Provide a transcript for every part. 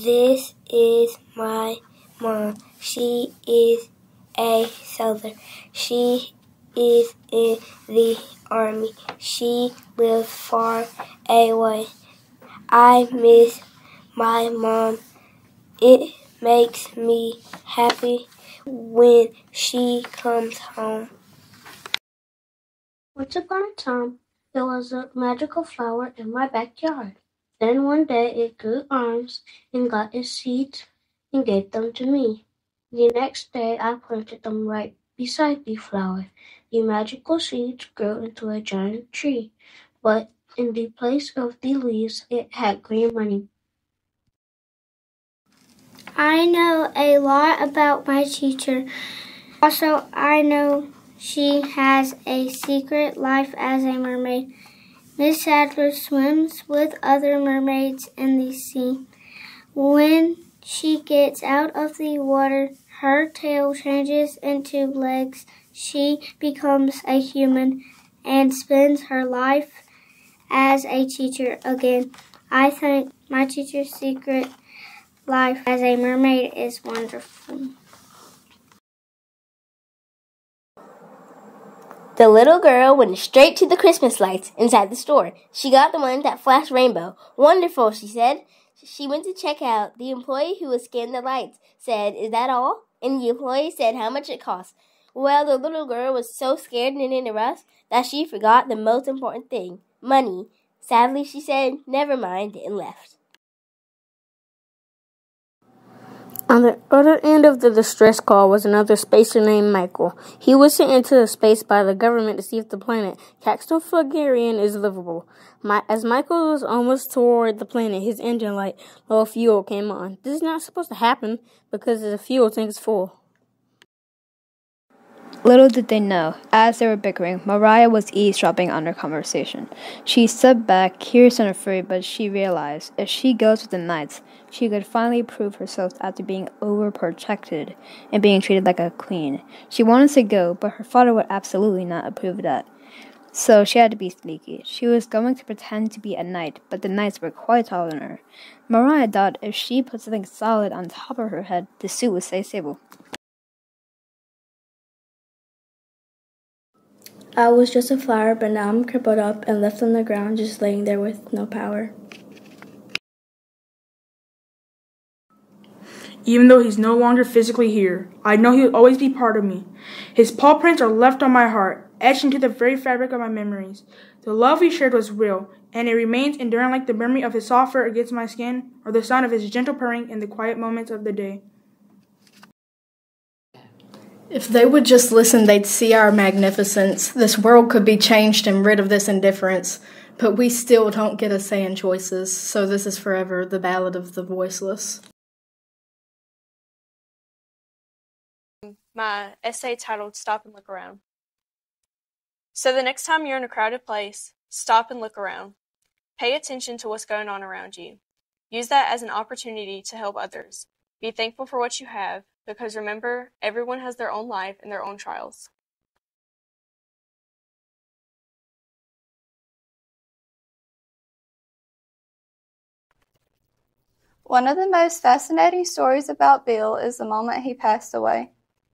This is my mom. She is a soldier. She is in the army. She lives far away. I miss my mom. It makes me happy when she comes home. Once upon a time, there was a magical flower in my backyard. Then one day it grew arms and got its seeds and gave them to me. The next day I planted them right beside the flower. The magical seeds grew into a giant tree, but in the place of the leaves it had green money. I know a lot about my teacher. Also, I know she has a secret life as a mermaid. Miss Sadler swims with other mermaids in the sea. When she gets out of the water, her tail changes into legs. She becomes a human and spends her life as a teacher again. I think my teacher's secret life as a mermaid is wonderful. The little girl went straight to the Christmas lights inside the store. She got the one that flashed rainbow. Wonderful, she said. She went to check out. The employee who was scanning the lights said, "Is that all?" And the employee said how much it cost. Well, the little girl was so scared and in a rush that she forgot the most important thing, money. Sadly, she said, "Never mind," and left. On the other end of the distress call was another spacer named Michael. He was sent into space by the government to see if the planet Caxton-Flagarian is livable. As Michael was almost toward the planet, his engine light, low fuel, came on. This is not supposed to happen because the fuel tank is full. Little did they know, as they were bickering, Mariah was eavesdropping on their conversation. She stepped back, curious and afraid, but she realized if she goes with the Knights, she could finally prove herself after being overprotected and being treated like a queen. She wanted to go, but her father would absolutely not approve of that. So she had to be sneaky. She was going to pretend to be a knight, but the Knights were quite taller than her. Mariah thought if she put something solid on top of her head, the suit would stay stable. I was just a flower, but now I'm crippled up and left on the ground, just laying there with no power. Even though he's no longer physically here, I know he'll always be part of me. His paw prints are left on my heart, etched into the very fabric of my memories. The love we shared was real, and it remains enduring like the memory of his soft fur against my skin, or the sound of his gentle purring in the quiet moments of the day. If they would just listen, they'd see our magnificence. This world could be changed and rid of this indifference, but we still don't get a say in choices, so this is forever the ballad of the voiceless. My essay titled Stop and Look Around. So the next time you're in a crowded place, stop and look around. Pay attention to what's going on around you. Use that as an opportunity to help others. Be thankful for what you have, because remember, everyone has their own life and their own trials. One of the most fascinating stories about Bill is the moment he passed away.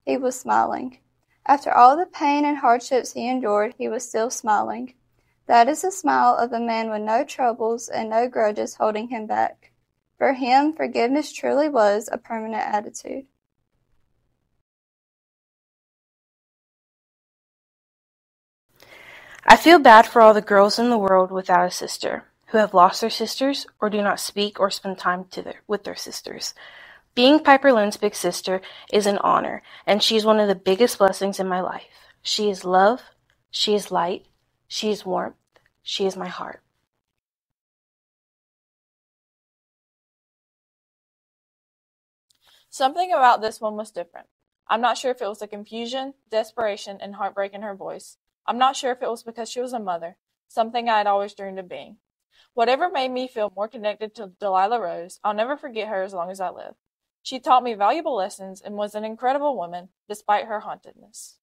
He was smiling. After all the pain and hardships he endured, he was still smiling. That is the smile of a man with no troubles and no grudges holding him back. For him, forgiveness truly was a permanent attitude. I feel bad for all the girls in the world without a sister, who have lost their sisters or do not speak or spend time with their sisters. Being Piper Lynn's big sister is an honor, and she is one of the biggest blessings in my life. She is love, she is light, she is warmth, she is my heart. Something about this one was different. I'm not sure if it was the confusion, desperation, and heartbreak in her voice. I'm not sure if it was because she was a mother, something I had always dreamed of being. Whatever made me feel more connected to Delilah Rose, I'll never forget her as long as I live. She taught me valuable lessons and was an incredible woman, despite her hauntedness.